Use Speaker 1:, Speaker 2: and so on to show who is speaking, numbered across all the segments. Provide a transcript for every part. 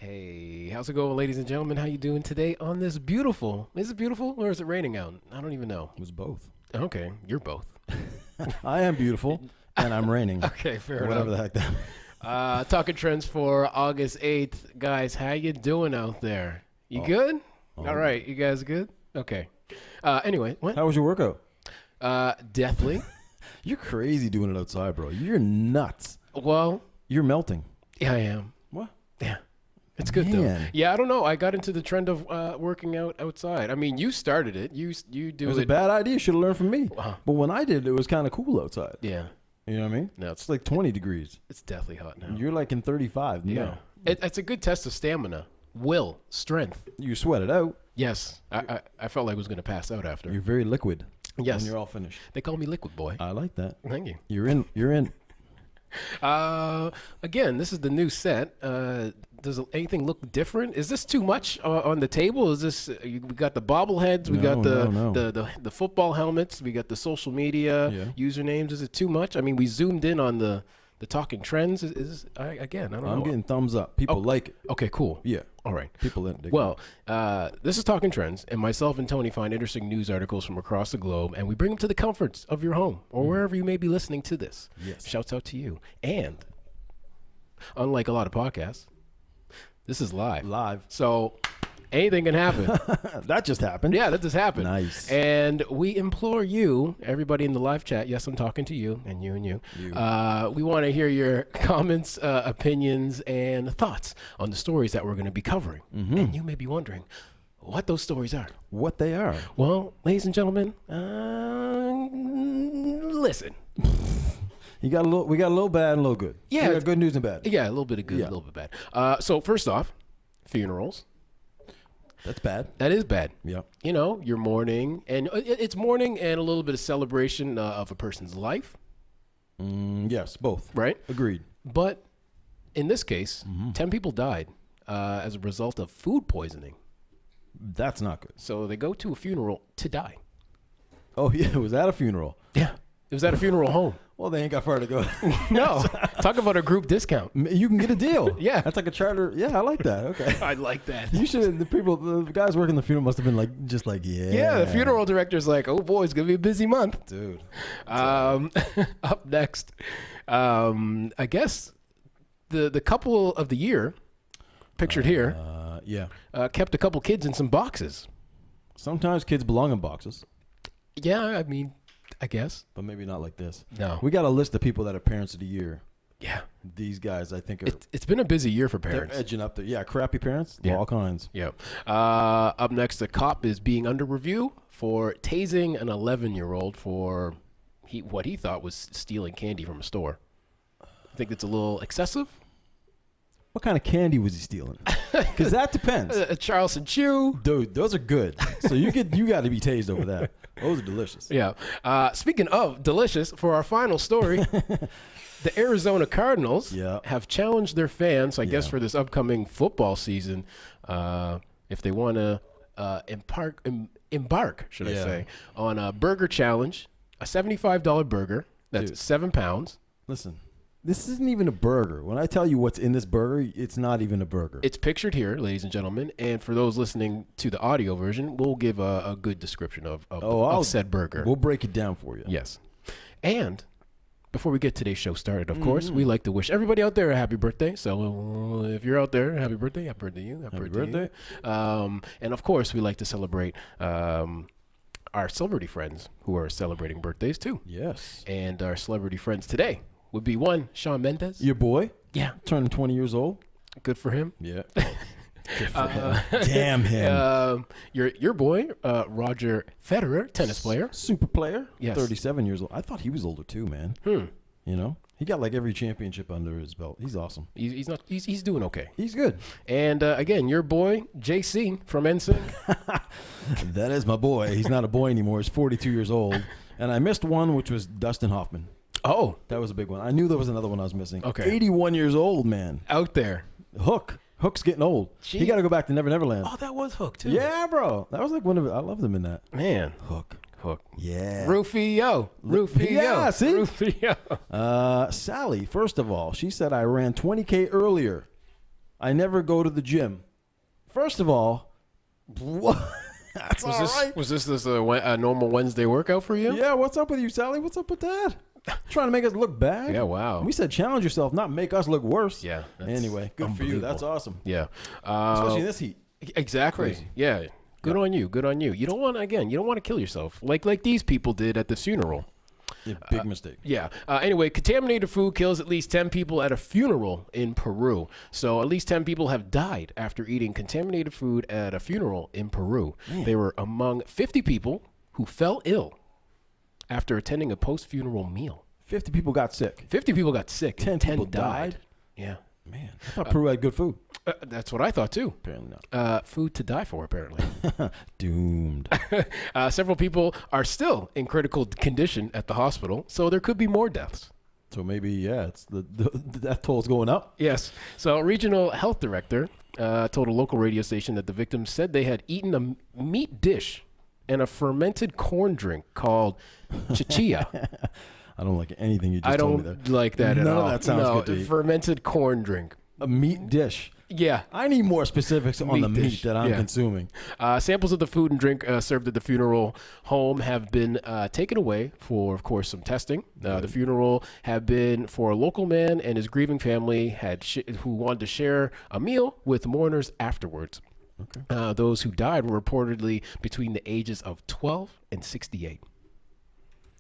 Speaker 1: Hey, how's it going, ladies and gentlemen? How you doing today on this beautiful? Is it beautiful or is it raining out? I don't even know.
Speaker 2: It was both.
Speaker 1: Okay, you're both.
Speaker 2: I am beautiful, and I'm raining.
Speaker 1: Okay, fair enough.
Speaker 2: Whatever the heck that.
Speaker 1: Talking trends for August 8th. Guys, how you doing out there? You good? All right, you guys good? Okay. Anyway, what?
Speaker 2: How was your workout?
Speaker 1: Deathly.
Speaker 2: You're crazy doing it outside, bro. You're nuts.
Speaker 1: Well,
Speaker 2: You're melting.
Speaker 1: yeah, I am.
Speaker 2: What?
Speaker 1: Yeah. It's good though.
Speaker 2: Man.
Speaker 1: Yeah, I don't know. I got into the trend of working out outside. I mean, you started it. You do
Speaker 2: It was
Speaker 1: it.
Speaker 2: a bad idea. You should have learned from me.
Speaker 1: Uh-huh.
Speaker 2: But when I did it, it was kind of cool outside.
Speaker 1: Yeah.
Speaker 2: You know what I mean?
Speaker 1: No,
Speaker 2: It's like 20 degrees.
Speaker 1: it's deathly hot now.
Speaker 2: You're like in 35.
Speaker 1: Yeah.
Speaker 2: No.
Speaker 1: It's a good test of stamina, will, strength.
Speaker 2: You sweat it out.
Speaker 1: Yes. I felt like I was going to pass out after.
Speaker 2: You're very liquid.
Speaker 1: Yes.
Speaker 2: When you're all finished.
Speaker 1: They call me Liquid Boy.
Speaker 2: I like that.
Speaker 1: Thank you.
Speaker 2: You're in. You're in.
Speaker 1: Again, this is the new set. Does anything look different? Is this too much on the table? Is this we got the bobbleheads, we got the football helmets, we got the social media usernames? Is it too much? I mean, we zoomed in on the talking trends. I don't know.
Speaker 2: I'm getting thumbs up. People like it.
Speaker 1: Okay, cool.
Speaker 2: Yeah.
Speaker 1: All right.
Speaker 2: People dig
Speaker 1: Well, this is Talking Trends, and myself and Tony find interesting news articles from across the globe, and we bring them to the comforts of your home or wherever you may be listening to this.
Speaker 2: Yes.
Speaker 1: Shouts out to you. And unlike a lot of podcasts, this is live.
Speaker 2: Live.
Speaker 1: So anything can happen.
Speaker 2: That just happened.
Speaker 1: Yeah, that just happened.
Speaker 2: Nice.
Speaker 1: And we implore you, everybody in the live chat, yes, I'm talking to you and you and you. We want to hear your comments, opinions, and thoughts on the stories that we're going to be covering. And you may be wondering what those stories are.
Speaker 2: What they are.
Speaker 1: Well, ladies and gentlemen, listen.
Speaker 2: We got a little bad and a little good.
Speaker 1: Yeah.
Speaker 2: We got good news and bad.
Speaker 1: Yeah, a little bit of good, a little bit bad. So first off, funerals.
Speaker 2: That's bad.
Speaker 1: That is bad.
Speaker 2: Yeah.
Speaker 1: You know, you're mourning, and it's mourning and a little bit of celebration of a person's life.
Speaker 2: Yes, both.
Speaker 1: Right?
Speaker 2: Agreed.
Speaker 1: But in this case, 10 people died as a result of food poisoning.
Speaker 2: That's not good.
Speaker 1: So they go to a funeral to die.
Speaker 2: Oh, yeah. It was at a funeral.
Speaker 1: Yeah. It was at a funeral home.
Speaker 2: Well, they ain't got far to go.
Speaker 1: No. Talk about a group discount.
Speaker 2: You can get a deal.
Speaker 1: Yeah.
Speaker 2: That's like a charter. Yeah, I like that. Okay.
Speaker 1: I like that.
Speaker 2: You should, the guys working the funeral must have been like, yeah.
Speaker 1: Yeah, the funeral director's like, oh boy, it's going to be a busy month.
Speaker 2: Dude.
Speaker 1: Up next, I guess the couple of the year, pictured here, kept a couple kids in some boxes.
Speaker 2: Sometimes kids belong in boxes.
Speaker 1: Yeah, I mean, I guess.
Speaker 2: But maybe not like this.
Speaker 1: No.
Speaker 2: We got a list of people that are parents of the year.
Speaker 1: Yeah.
Speaker 2: These guys, I think,
Speaker 1: it's been a busy year for
Speaker 2: they're
Speaker 1: parents.
Speaker 2: edging up there. Yeah, crappy parents.
Speaker 1: Yeah.
Speaker 2: All kinds.
Speaker 1: Yeah. Up next, a cop is being under review for tasing an 11-year-old for what he thought was stealing candy from a store. I think it's a little excessive.
Speaker 2: What kind of candy was he stealing? Because that depends.
Speaker 1: A Charleston Chew.
Speaker 2: Dude, those are good. So you got to be tased over that. Those are delicious.
Speaker 1: Yeah. Speaking of delicious, for our final story, the Arizona Cardinals have challenged their fans, I guess, for this upcoming football season, if they want to embark, should I say, on a burger challenge, a $75 burger. That's 7 pounds.
Speaker 2: Listen. This isn't even a burger. When I tell you what's in this burger, it's not even a burger.
Speaker 1: It's pictured here, ladies and gentlemen. And for those listening to the audio version, we'll give a good description of said burger.
Speaker 2: We'll break it down for you.
Speaker 1: Yes. And before we get today's show started, of course, we like to wish everybody out there a happy birthday. So if you're out there, happy birthday. Happy birthday to you. Happy birthday. And of course, we like to celebrate our celebrity friends who are celebrating birthdays too.
Speaker 2: Yes.
Speaker 1: And our celebrity friends today would be one, Shawn Mendes.
Speaker 2: Your boy?
Speaker 1: Yeah.
Speaker 2: Turning 20 years old.
Speaker 1: Good for him.
Speaker 2: Yeah. Good for him. Damn him.
Speaker 1: Your boy, Roger Federer, tennis player.
Speaker 2: Super player.
Speaker 1: Yes.
Speaker 2: 37 years old. I thought he was older too, man. You know? He got like every championship under his belt. He's awesome.
Speaker 1: He's doing okay.
Speaker 2: He's good.
Speaker 1: And again, your boy, JC from NSYNC.
Speaker 2: That is my boy. He's not a boy anymore. He's 42 years old. And I missed one, which was Dustin Hoffman.
Speaker 1: Oh.
Speaker 2: That was a big one. I knew there was another one I was missing.
Speaker 1: Okay.
Speaker 2: 81 years old, man.
Speaker 1: Out there.
Speaker 2: Hook's getting old.
Speaker 1: Gee.
Speaker 2: He got to go back to Never Never Land.
Speaker 1: Oh, that was Hook, too.
Speaker 2: Yeah, bro. That was like one of I loved him in that.
Speaker 1: Man.
Speaker 2: Hook. Yeah.
Speaker 1: Rufio.
Speaker 2: Yeah, see?
Speaker 1: Rufio.
Speaker 2: Sally, first of all, she said I ran 20K earlier I never go to the gym. First of all, what? That's all right.
Speaker 1: Was this a normal Wednesday workout for you?
Speaker 2: Yeah, what's up with you, Sally? What's up with that? Trying to make us look bad?
Speaker 1: Yeah, wow.
Speaker 2: We said challenge yourself, not make us look worse.
Speaker 1: Yeah.
Speaker 2: Anyway, good for you. That's awesome.
Speaker 1: Yeah.
Speaker 2: Especially in this heat.
Speaker 1: Exactly.
Speaker 2: Crazy.
Speaker 1: Yeah. Good on you. Good on you. You don't want to kill yourself like these people did at the funeral.
Speaker 2: Yeah, big mistake.
Speaker 1: Yeah. Anyway, contaminated food kills at least 10 people at a funeral in Peru. So at least 10 people have died after eating contaminated food at a funeral in Peru.
Speaker 2: Man.
Speaker 1: They were among 50 people who fell ill after attending a post-funeral meal.
Speaker 2: 50 people got sick.
Speaker 1: 50 people got sick.
Speaker 2: 10 people died.
Speaker 1: Yeah.
Speaker 2: Man, I thought Peru had good food.
Speaker 1: That's what I thought too.
Speaker 2: Apparently not.
Speaker 1: Food to die for, apparently.
Speaker 2: Doomed.
Speaker 1: Several people are still in critical condition at the hospital, so there could be more deaths.
Speaker 2: So maybe, yeah, it's the death toll is going up.
Speaker 1: Yes. So a regional health director told a local radio station that the victims said they had eaten a meat dish and a fermented corn drink called chichilla.
Speaker 2: I don't like anything you just told me there.
Speaker 1: I don't like that at all.
Speaker 2: None of that sounds good to you.
Speaker 1: Fermented corn drink.
Speaker 2: A meat dish.
Speaker 1: Yeah.
Speaker 2: I need more specifics on the meat that I'm consuming.
Speaker 1: Samples of the food and drink served at the funeral home have been taken away for, of course, some testing. The funeral had been for a local man and his grieving family who wanted to share a meal with mourners afterwards. Okay. Those who died were reportedly between the ages of 12 and 68.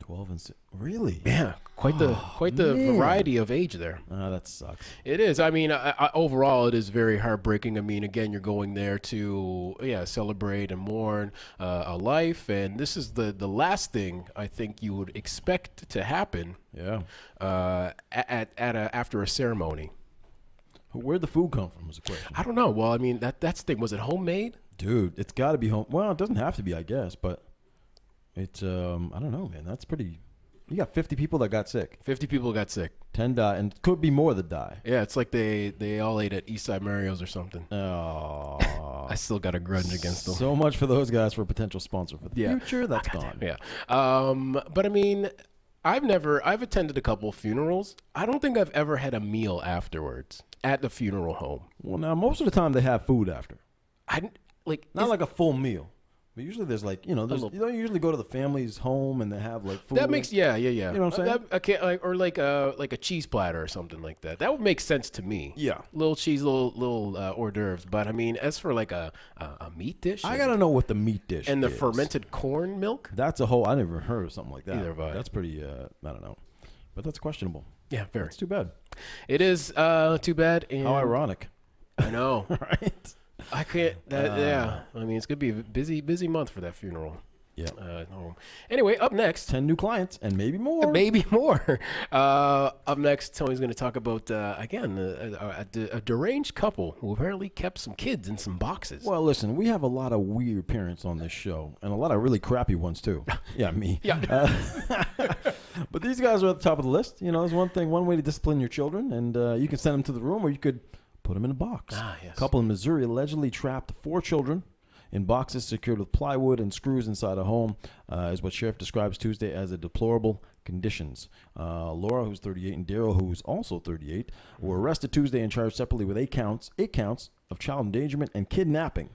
Speaker 2: 12 and 6. Really?
Speaker 1: Yeah, quite the variety of age there.
Speaker 2: That sucks.
Speaker 1: It is. I mean, overall, it is very heartbreaking. I mean, again, you're going there to celebrate and mourn a life, and this is the last thing I think you would expect to happen.
Speaker 2: Yeah.
Speaker 1: After a ceremony.
Speaker 2: Where'd the food come from? Was the question.
Speaker 1: I don't know. Well, I mean, that's the thing. Was it homemade?
Speaker 2: Dude, it's got to be home. Well, it doesn't have to be, I guess, but. It's I don't know, man. That's pretty. You got 50 people that got sick.
Speaker 1: 50 people got sick.
Speaker 2: 10 died, and could be more that die.
Speaker 1: Yeah, it's like they all ate at Eastside Mario's or something.
Speaker 2: Oh,
Speaker 1: I still got a grudge against them.
Speaker 2: So much for those guys for a potential sponsor for the future. That's gone.
Speaker 1: Yeah. But I mean, I've attended a couple of funerals. I don't think I've ever had a meal afterwards at the funeral home.
Speaker 2: Well, now most of the time they have food after.
Speaker 1: Not
Speaker 2: like a full meal. But usually there's like, you don't usually go to the family's home and they have like food.
Speaker 1: That makes, yeah. You
Speaker 2: know what I'm saying?
Speaker 1: Or like a cheese platter or something like that. That would make sense to me.
Speaker 2: Yeah.
Speaker 1: Little cheese, little hors d'oeuvres. But I mean, as for like a meat dish.
Speaker 2: I got to know what the meat dish
Speaker 1: and
Speaker 2: is.
Speaker 1: the fermented corn milk.
Speaker 2: That's a whole, I never heard of something like that.
Speaker 1: Either have I.
Speaker 2: That's pretty, I don't know. But that's questionable.
Speaker 1: Yeah, very.
Speaker 2: It's too bad.
Speaker 1: It is too bad. And
Speaker 2: how ironic.
Speaker 1: I know.
Speaker 2: Right?
Speaker 1: I can't. Yeah, I mean, it's gonna be a busy month for that funeral.
Speaker 2: Yeah.
Speaker 1: Anyway, up next,
Speaker 2: 10 new clients and maybe more.
Speaker 1: Maybe more. Up next, Tony's gonna talk about again a deranged couple who apparently kept some kids in some boxes.
Speaker 2: Well, listen, we have a lot of weird parents on this show and a lot of really crappy ones too. Yeah, me.
Speaker 1: Yeah.
Speaker 2: But these guys are at the top of the list. You know, there's one way to discipline your children, and you can send them to the room, or you could put them in a box.
Speaker 1: Yes.
Speaker 2: A couple in Missouri allegedly trapped 4 children in boxes secured with plywood and screws inside a home, is what sheriff describes Tuesday as a deplorable conditions. Laura, who's 38, and Daryl, who's also 38, were arrested Tuesday and charged separately with 8 counts of child endangerment and kidnapping.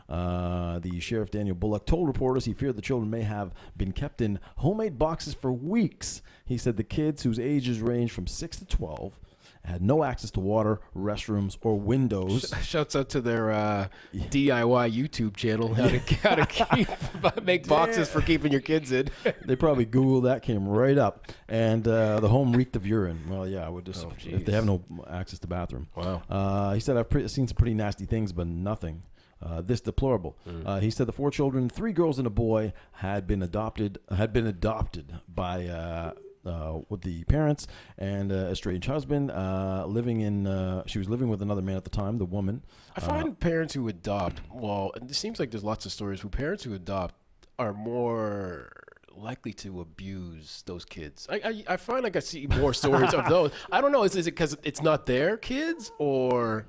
Speaker 2: The sheriff, Daniel Bullock, told reporters he feared the children may have been kept in homemade boxes for weeks. He said the kids, whose ages range from 6 to 12, had no access to water, restrooms, or windows.
Speaker 1: Shouts out to their DIY YouTube channel, how to make boxes for keeping your kids in.
Speaker 2: They probably Googled that, came right up, and the home reeked of urine. Well, yeah, I would just if they have no access to bathroom.
Speaker 1: Wow.
Speaker 2: He said, I've seen some pretty nasty things, but nothing this deplorable. He said the 4 children, 3 girls and a boy, had been adopted by with the parents and a estranged husband, she was living with another man at the time, the woman.
Speaker 1: I find parents who adopt, it seems like there's lots of stories where parents who adopt are more likely to abuse those kids. I find like I see more stories of those. I don't know, is it because it's not their kids, or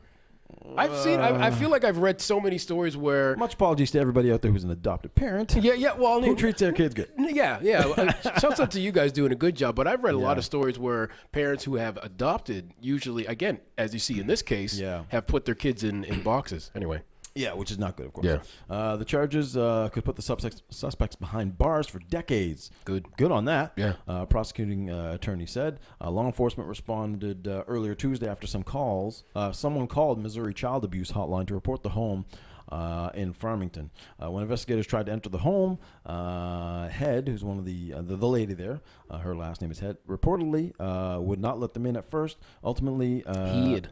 Speaker 1: I feel like I've read so many stories where.
Speaker 2: Much apologies to everybody out there who's an adopted parent.
Speaker 1: Yeah. Well,
Speaker 2: who treats their kids good.
Speaker 1: Yeah. Shouts out to you guys doing a good job. But I've read a lot of stories where parents who have adopted, usually, again, as you see in this case, have put their kids in boxes. Anyway.
Speaker 2: Yeah, which is not good, of course.
Speaker 1: Yeah.
Speaker 2: The charges could put the suspects behind bars for decades. Good on that.
Speaker 1: Yeah.
Speaker 2: Prosecuting attorney said. Law enforcement responded earlier Tuesday after some calls. Someone called Missouri Child Abuse Hotline to report the home in Farmington. When investigators tried to enter the home, Head, who's one of the lady there, her last name is Head, reportedly would not let them in at first. Ultimately,
Speaker 1: Head.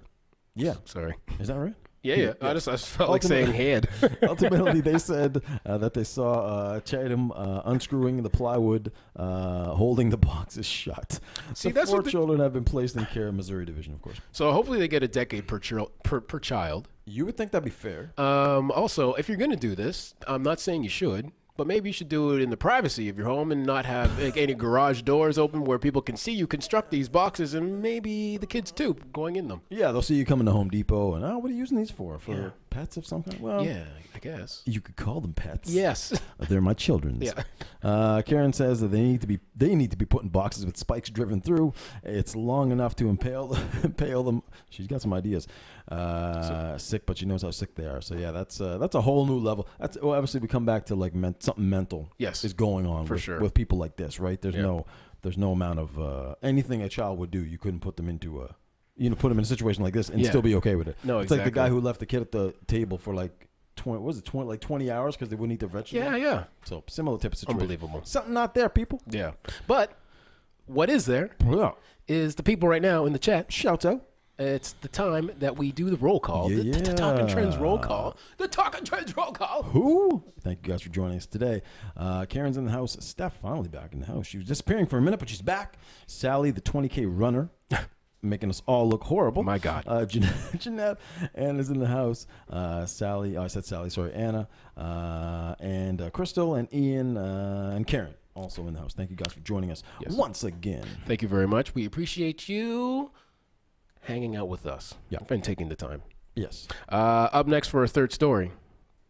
Speaker 2: Yeah.
Speaker 1: Sorry.
Speaker 2: Is that right?
Speaker 1: Yeah. I just felt like saying head.
Speaker 2: Ultimately, they said that they saw Chatham unscrewing the plywood, holding the boxes shut.
Speaker 1: See,
Speaker 2: the
Speaker 1: that's
Speaker 2: four
Speaker 1: what
Speaker 2: children have been placed in care of Missouri Division, of course.
Speaker 1: So hopefully they get a decade per child.
Speaker 2: You would think that'd be fair.
Speaker 1: Also, if you're going to do this, I'm not saying you should, but maybe you should do it in the privacy of your home and not have any garage doors open where people can see you construct these boxes and maybe the kids too going in them.
Speaker 2: Yeah, they'll see you come into Home Depot and, what are you using these for? For pets of some kind? Well,
Speaker 1: yeah, I guess.
Speaker 2: You could call them pets.
Speaker 1: Yes.
Speaker 2: They're my children's.
Speaker 1: Yeah.
Speaker 2: Karen says that they need to be put in boxes with spikes driven through. It's long enough to impale them. She's got some ideas. Sick, but she knows how sick they are. So yeah, that's a whole new level. Obviously we come back to like something mental.
Speaker 1: Yes,
Speaker 2: is going on with people like this, right? There's no amount of anything a child would do. You couldn't put them into put them in a situation like this and still be okay with it.
Speaker 1: No,
Speaker 2: it's like the guy who left the kid at the table for like 20 hours because they wouldn't eat their vegetables.
Speaker 1: Yeah.
Speaker 2: So similar type of situation.
Speaker 1: Unbelievable.
Speaker 2: Something not there, people.
Speaker 1: Yeah. But what is there is the people right now in the chat.
Speaker 2: Shout out.
Speaker 1: It's the time that we do the roll call. The Talking Trends roll call. The Talking Trends roll call.
Speaker 2: Who? Thank you guys for joining us today. Karen's in the house. Steph finally back in the house. She was disappearing for a minute, but she's back. Sally, the 20K runner. Making us all look horrible.
Speaker 1: My God.
Speaker 2: Jeanette, Anna's in the house. Sally, I said Sally, sorry, Anna, and Crystal, and Ian, and Karen also in the house. Thank you guys for joining us once again.
Speaker 1: Thank you very much. We appreciate you hanging out with us and taking the time.
Speaker 2: Yes.
Speaker 1: Up next for our third story.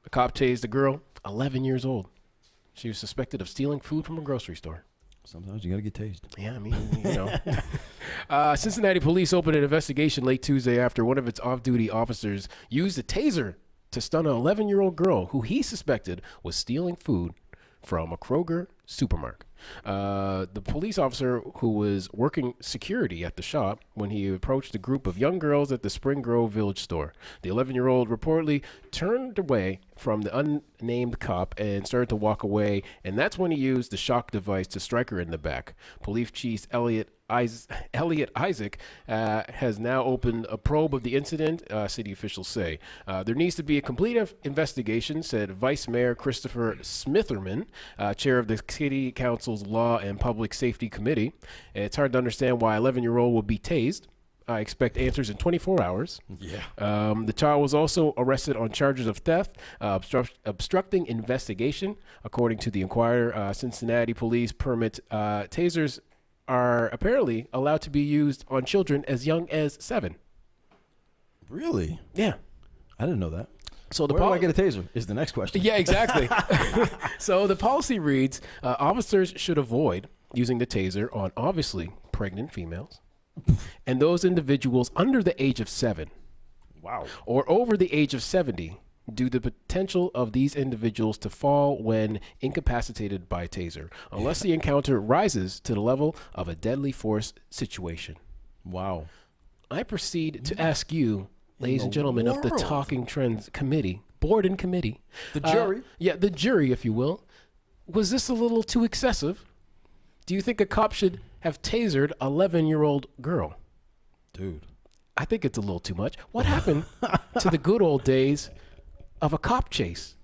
Speaker 1: A cop tased a girl, 11 years old. She was suspected of stealing food from a grocery store.
Speaker 2: Sometimes you got to get tased.
Speaker 1: Yeah, I mean, Cincinnati police opened an investigation late Tuesday after one of its off-duty officers used a taser to stun an 11-year-old girl who he suspected was stealing food from a Kroger supermarket. The police officer who was working security at the shop when he approached a group of young girls at the Spring Grove Village store. The 11-year-old reportedly turned away from the unnamed cop and started to walk away, and that's when he used the shock device to strike her in the back. Police Chief Elliot Isaac has now opened a probe of the incident, city officials say. There needs to be a complete investigation, said Vice Mayor Christopher Smitherman, chair of the City Council's Law and Public Safety Committee. It's hard to understand why 11-year-old will be tased. I expect answers in 24 hours.
Speaker 2: Yeah.
Speaker 1: The child was also arrested on charges of theft, obstructing investigation. According to the Inquirer, Cincinnati police permit tasers are apparently allowed to be used on children as young as 7.
Speaker 2: Really?
Speaker 1: Yeah.
Speaker 2: I didn't know that.
Speaker 1: So
Speaker 2: Where do I get a taser is the next question.
Speaker 1: Yeah, exactly. So the policy reads, officers should avoid using the taser on obviously pregnant females and those individuals under the age of 7.
Speaker 2: Wow.
Speaker 1: Or over the age of 70 due to the potential of these individuals to fall when incapacitated by taser, unless the encounter rises to the level of a deadly force situation.
Speaker 2: Wow.
Speaker 1: I proceed to ask you, ladies and gentlemen of the Talking Trends Committee, board and committee.
Speaker 2: The jury.
Speaker 1: The jury, if you will. Was this a little too excessive? Do you think a cop should have tasered an 11-year-old girl?
Speaker 2: Dude.
Speaker 1: I think it's a little too much. What happened to the good old days of a cop chase?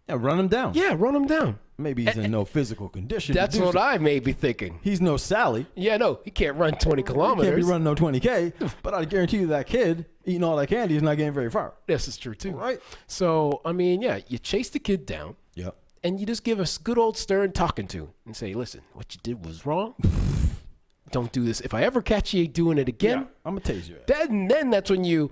Speaker 2: Yeah, run him down.
Speaker 1: Yeah, run him down.
Speaker 2: Maybe he's in no physical condition.
Speaker 1: That's what I may be thinking.
Speaker 2: He's no Sally.
Speaker 1: Yeah, no, he can't run 20 kilometers.
Speaker 2: He can't be running no 20K, but I guarantee you that kid eating all that candy is not getting very far.
Speaker 1: This is true, too.
Speaker 2: Right.
Speaker 1: So, I mean, yeah, you chase the kid down.
Speaker 2: Yep.
Speaker 1: And you just give us good old stern talking to and say, listen, what you did was wrong. don't do this. If I ever catch you doing it again,
Speaker 2: I'm going to tase you.
Speaker 1: Then that's when you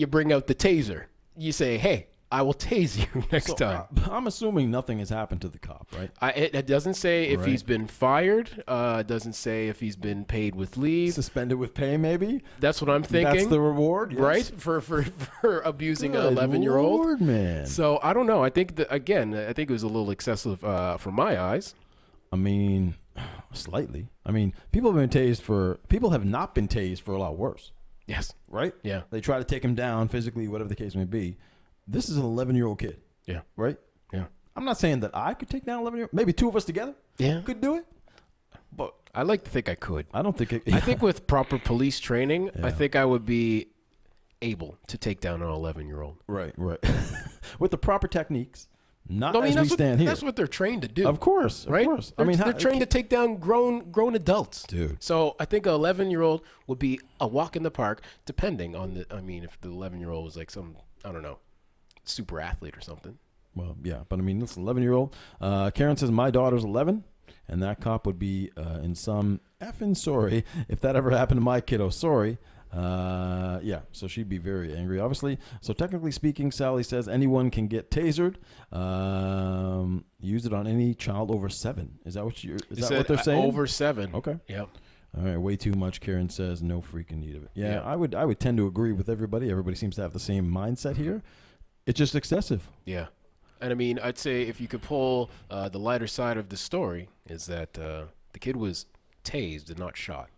Speaker 1: bring out the taser. You say, hey, I will tase you next time.
Speaker 2: I'm assuming nothing has happened to the cop, right?
Speaker 1: It doesn't say if he's been fired. It doesn't say if he's been paid with leave.
Speaker 2: Suspended with pay, maybe?
Speaker 1: That's what I'm thinking.
Speaker 2: That's the reward? Yes.
Speaker 1: Right? For abusing an 11-year-old.
Speaker 2: Lord, man.
Speaker 1: So, I don't know. I think, I think it was a little excessive from my eyes.
Speaker 2: I mean, slightly. I mean, people have not been tased for a lot worse.
Speaker 1: Yes.
Speaker 2: Right?
Speaker 1: Yeah.
Speaker 2: They try to take him down physically, whatever the case may be. This is an 11-year-old kid.
Speaker 1: Yeah.
Speaker 2: Right?
Speaker 1: Yeah.
Speaker 2: I'm not saying that I could take down 11-year-old. Maybe two of us together could do it. But
Speaker 1: I like to think I could.
Speaker 2: I don't think
Speaker 1: I think with proper police training, I think I would be able to take down an 11-year-old.
Speaker 2: Right. With the proper techniques. Stand here.
Speaker 1: That's what they're trained to do.
Speaker 2: Of course.
Speaker 1: Right?
Speaker 2: Of course.
Speaker 1: They're trained to take down grown adults.
Speaker 2: Dude.
Speaker 1: So I think an 11-year-old would be a walk in the park, depending on if the 11-year-old was like some, I don't know, super athlete or something.
Speaker 2: Well, yeah, but I mean, this 11-year-old. Karen says my daughter's 11, and that cop would be in some effing sorry if that ever happened to my kiddo. Sorry. So she'd be very angry, obviously. So technically speaking, Sally says anyone can get tasered. Use it on any child over 7. Is that what what they're saying?
Speaker 1: Over 7.
Speaker 2: Okay.
Speaker 1: Yep.
Speaker 2: All right, way too much. Karen says no freaking need of it. Yeah, I would tend to agree with everybody. Everybody seems to have the same mindset here. It's just excessive.
Speaker 1: Yeah. And I mean, I'd say if you could pull the lighter side of the story is that the kid was tased and not shot.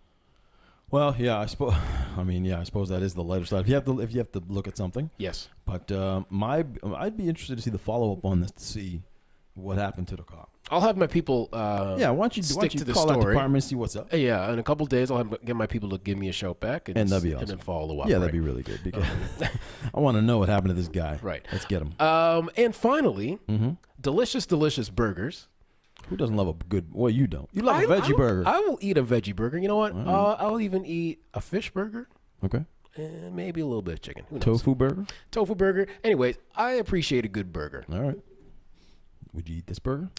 Speaker 2: Well, yeah, I suppose. I mean, yeah, I suppose that is the lighter side. If you have to look at something.
Speaker 1: Yes.
Speaker 2: But I'd be interested to see the follow up on this to see what happened to the cop.
Speaker 1: I'll have my people.
Speaker 2: Why don't you call that department and see what's up?
Speaker 1: Yeah, in a couple of days, I'll get my people to give me a shout back and
Speaker 2: that'd be awesome.
Speaker 1: And then follow up.
Speaker 2: Yeah, that'd be really good because I want to know what happened to this guy.
Speaker 1: Right.
Speaker 2: Let's get him.
Speaker 1: And finally, delicious burgers.
Speaker 2: Who doesn't love a good? Well, you don't. You love a veggie burger.
Speaker 1: I will eat a veggie burger. You know what? I'll even eat a fish burger.
Speaker 2: Okay.
Speaker 1: And maybe a little bit of chicken. Who knows?
Speaker 2: Tofu burger.
Speaker 1: Anyways, I appreciate a good burger.
Speaker 2: All right. Would you eat this burger?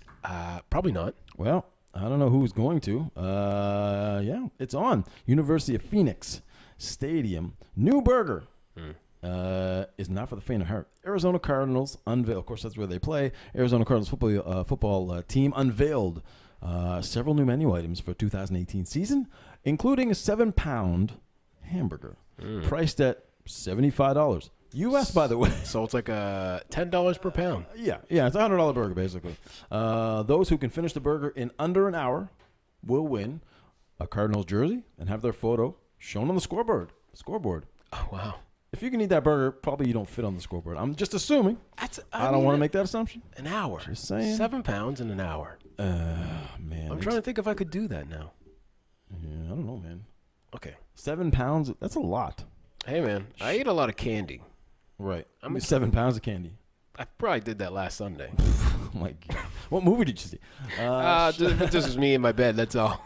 Speaker 1: Probably not.
Speaker 2: Well, I don't know who's going to. Yeah, it's on. University of Phoenix Stadium. New burger. Is not for the faint of heart. Arizona Cardinals unveil. Of course, that's where they play. Arizona Cardinals football team unveiled several new menu items for 2018 season, including a 7-pound hamburger priced at $75 U.S. By the way.
Speaker 1: So it's like $10 per pound.
Speaker 2: Yeah, it's a $100 burger basically. Those who can finish the burger in under an hour will win a Cardinals jersey and have their photo shown on the scoreboard.
Speaker 1: Oh wow.
Speaker 2: If you can eat that burger, probably you don't fit on the scoreboard. I'm just assuming. I don't want to make that assumption.
Speaker 1: An hour.
Speaker 2: Just saying.
Speaker 1: 7 pounds in an hour.
Speaker 2: Man.
Speaker 1: I'm trying to think if I could do that now.
Speaker 2: Yeah, I don't know, man.
Speaker 1: Okay.
Speaker 2: 7 pounds, that's a lot.
Speaker 1: Hey, man, I eat a lot of candy.
Speaker 2: Right. I mean, 7 pounds of candy.
Speaker 1: I probably did that last Sunday.
Speaker 2: Oh, my God. What movie did you see?
Speaker 1: This was me in my bed, that's all.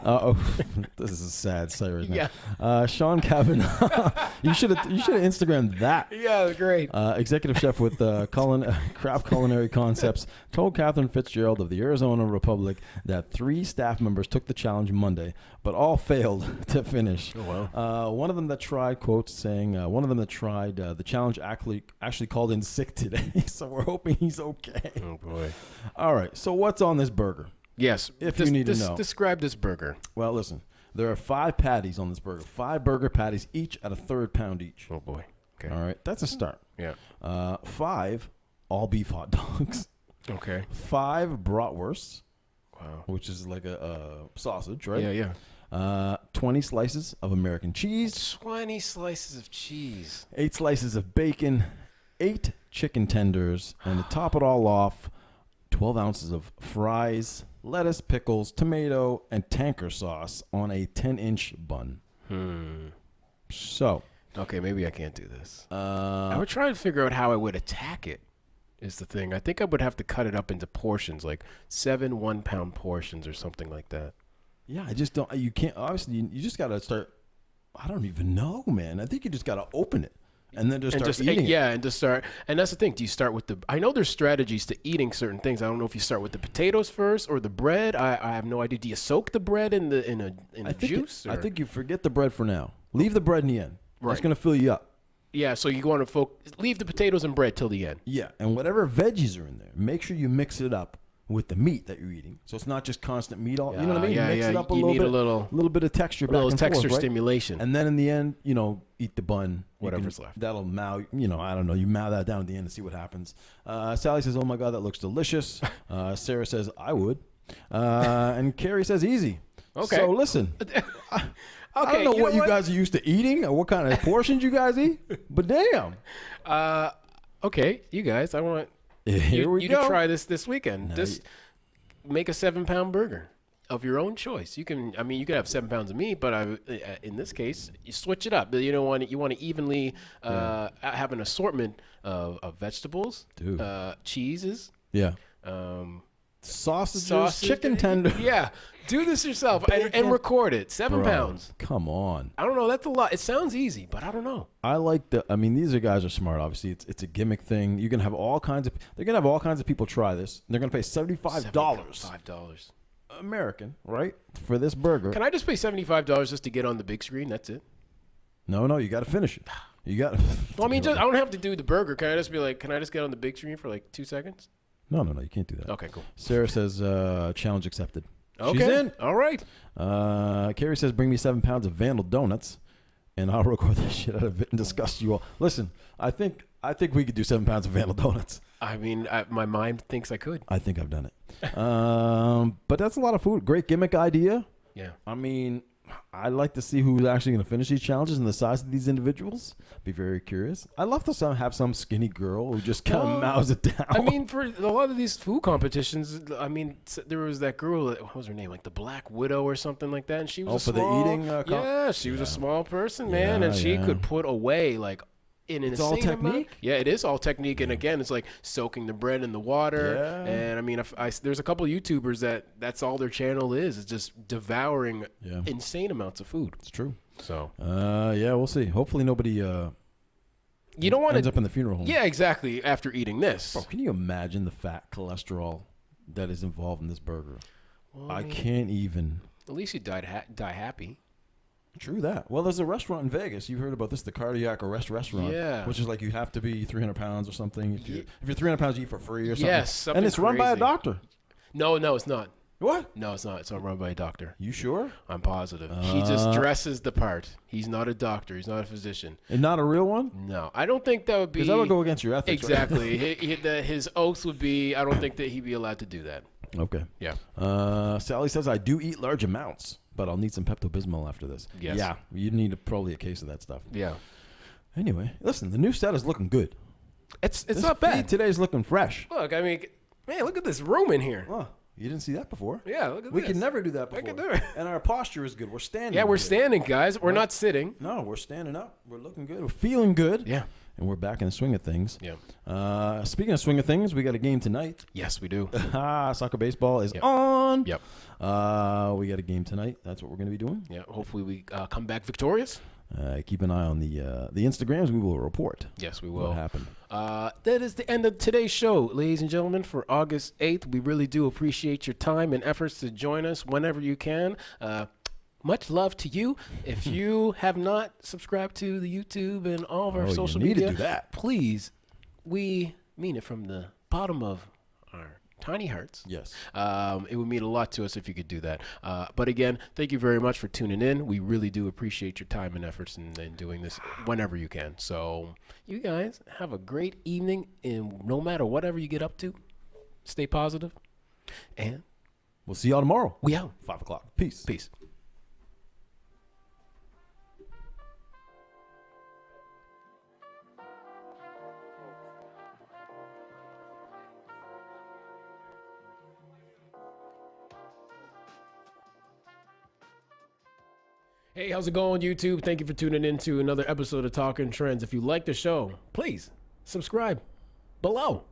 Speaker 2: This is a sad sight right now.
Speaker 1: Yeah.
Speaker 2: Sean Kavanaugh. You should have Instagrammed that.
Speaker 1: Yeah, great.
Speaker 2: Executive chef with Craft Culinary Concepts told Catherine Fitzgerald of the Arizona Republic that 3 staff members took the challenge Monday, but all failed to finish.
Speaker 1: Oh, wow.
Speaker 2: One of them that tried, quote, saying, the challenge actually called in sick today, so we're hoping he's okay.
Speaker 1: Oh, boy.
Speaker 2: All right, so what's on this burger?
Speaker 1: Yes.
Speaker 2: If you need to know.
Speaker 1: Describe this burger.
Speaker 2: Well, listen, there are 5 patties on this burger. 5 burger patties, each at a third pound each.
Speaker 1: Oh, boy. Okay.
Speaker 2: All right, that's a start.
Speaker 1: Yeah.
Speaker 2: 5 all-beef hot dogs.
Speaker 1: Okay.
Speaker 2: 5 bratwursts.
Speaker 1: Wow.
Speaker 2: Which is like a sausage, right?
Speaker 1: Yeah.
Speaker 2: 20 slices of American cheese.
Speaker 1: 20 slices of cheese.
Speaker 2: 8 slices of bacon. 8 chicken tenders. And to top it all off, 12 ounces of fries, lettuce, pickles, tomato, and tanker sauce on a 10-inch bun. So.
Speaker 1: Okay, maybe I can't do this. I would try to figure out how I would attack it, is the thing. I think I would have to cut it up into portions, like 7 1-pound portions or something like that.
Speaker 2: Yeah, I just don't. You can't. Obviously, you just got to start. I don't even know, man. I think you just got to open it. And then just start eating it.
Speaker 1: Yeah, and just start. And that's the thing. Do you start with the? I know there's strategies to eating certain things. I don't know if you start with the potatoes first or the bread. I have no idea. Do you soak the bread in a juice?
Speaker 2: I think you forget the bread for now. Leave the bread in the end.
Speaker 1: Right.
Speaker 2: It's going to fill you up.
Speaker 1: Yeah, so you want to leave the potatoes and bread till the end.
Speaker 2: Yeah, and whatever veggies are in there, make sure you mix it up with the meat that you're eating. So it's not just constant meat. You know what I mean?
Speaker 1: Yeah,
Speaker 2: mix it up a little bit of texture back and
Speaker 1: texture
Speaker 2: forth, right?
Speaker 1: stimulation.
Speaker 2: And then in the end, eat the bun.
Speaker 1: Whatever's left.
Speaker 2: That'll I don't know. You mow that down at the end and see what happens. Sally says, oh my God, that looks delicious. Sarah says, I would. And Carrie says, easy.
Speaker 1: Okay.
Speaker 2: So listen. I don't know what you guys are used to eating or what kind of portions you guys eat, but damn.
Speaker 1: Okay, you guys, I want you to try this weekend. Just make a 7-pound burger of your own choice. You can have 7 pounds of meat, but in this case, you switch it up. You want to evenly have an assortment of vegetables, cheeses,
Speaker 2: sausages, chicken tenders.
Speaker 1: Yeah, do this yourself and record it. 7 pounds.
Speaker 2: Come on.
Speaker 1: I don't know. That's a lot. It sounds easy, but I don't know.
Speaker 2: These guys are smart. Obviously, it's a gimmick thing. They're gonna have all kinds of people try this. They're gonna pay $75.
Speaker 1: $5.
Speaker 2: American, right? For this burger.
Speaker 1: Can I just pay $75 just to get on the big screen? That's it.
Speaker 2: No, you got to finish it. You got.
Speaker 1: Well, I don't have to do the burger. Can I just get on the big screen for like 2 seconds?
Speaker 2: No, you can't do that.
Speaker 1: Okay, cool.
Speaker 2: Sarah says, challenge accepted.
Speaker 1: Okay.
Speaker 2: She's in.
Speaker 1: All right.
Speaker 2: Carrie says, bring me 7 pounds of Vandal donuts, and I'll record the shit out of it and disgust you all. Listen, I think we could do 7 pounds of Vandal donuts.
Speaker 1: My mind thinks I could.
Speaker 2: I think I've done it. But that's a lot of food. Great gimmick idea.
Speaker 1: Yeah.
Speaker 2: I'd like to see who's actually going to finish these challenges and the size of these individuals. Be very curious. I'd love to have some skinny girl who just kind of mows it down.
Speaker 1: For a lot of these food competitions, there was that girl, what was her name? Like the Black Widow or something like that. And she was
Speaker 2: the eating
Speaker 1: she was a small person, man. And she could put away like it's
Speaker 2: all technique.
Speaker 1: Yeah, it is all technique, and again, it's like soaking the bread in the water. Yeah. And there's a couple of YouTubers that's all their channel is just devouring insane amounts of food.
Speaker 2: It's true.
Speaker 1: So
Speaker 2: we'll see. Hopefully nobody you
Speaker 1: don't want
Speaker 2: ends up in the funeral home.
Speaker 1: Yeah, exactly. After eating this,
Speaker 2: bro, can you imagine the fat cholesterol that is involved in this burger? Well, I can't even.
Speaker 1: At least you die happy.
Speaker 2: True that. Well, there's a restaurant in Vegas. You've heard about this, the Cardiac Arrest restaurant.
Speaker 1: Yeah.
Speaker 2: Which is like you have to be 300 pounds or something. If you're 300 pounds, you eat for free or something.
Speaker 1: Yes, something
Speaker 2: and it's run by a doctor.
Speaker 1: No, it's not.
Speaker 2: What?
Speaker 1: No, it's not. It's not run by a doctor.
Speaker 2: You sure?
Speaker 1: I'm positive. He just dresses the part. He's not a doctor. He's not a physician.
Speaker 2: And not a real one?
Speaker 1: No. I don't think that would be...
Speaker 2: Because that would go against your ethics.
Speaker 1: Exactly. Right? His oath would be, I don't think that he'd be allowed to do that.
Speaker 2: Okay.
Speaker 1: Yeah.
Speaker 2: Sally says, I do eat large amounts, but I'll need some Pepto-Bismol after this.
Speaker 1: Yes.
Speaker 2: Yeah. You need probably a case of that stuff.
Speaker 1: Yeah.
Speaker 2: Anyway, listen, the new set is looking good.
Speaker 1: It's not bad.
Speaker 2: Today's looking fresh.
Speaker 1: Look, man, look at this room in here.
Speaker 2: Oh, you didn't see that before?
Speaker 1: Yeah, look at this.
Speaker 2: We could never do that before.
Speaker 1: I can do it.
Speaker 2: And our posture is good. We're standing.
Speaker 1: Yeah, we're standing, guys. We're not sitting.
Speaker 2: No, we're standing up. We're looking good. We're feeling good.
Speaker 1: Yeah.
Speaker 2: And we're back in the swing of things.
Speaker 1: Yeah.
Speaker 2: Speaking of swing of things, we got a game tonight.
Speaker 1: Yes, we do.
Speaker 2: Soccer baseball is on.
Speaker 1: Yep.
Speaker 2: We got a game tonight. That's what we're going to be doing.
Speaker 1: Yeah. Hopefully we come back victorious.
Speaker 2: Keep an eye on the Instagrams. We will report.
Speaker 1: Yes, we will.
Speaker 2: What happened.
Speaker 1: That is the end of today's show, ladies and gentlemen, for August 8th. We really do appreciate your time and efforts to join us whenever you can. Much love to you. If you have not subscribed to the YouTube and all of our social media,
Speaker 2: to do that.
Speaker 1: Please, we mean it from the bottom of our tiny hearts.
Speaker 2: Yes.
Speaker 1: It would mean a lot to us if you could do that. But again, thank you very much for tuning in. We really do appreciate your time and efforts in doing this whenever you can. So you guys have a great evening, and no matter whatever you get up to, stay positive. And
Speaker 2: we'll see y'all tomorrow.
Speaker 1: We out.
Speaker 2: 5 o'clock. Peace.
Speaker 1: Peace. Hey, how's it going, YouTube? Thank you for tuning in to another episode of Talking Trends. If you like the show, please subscribe below.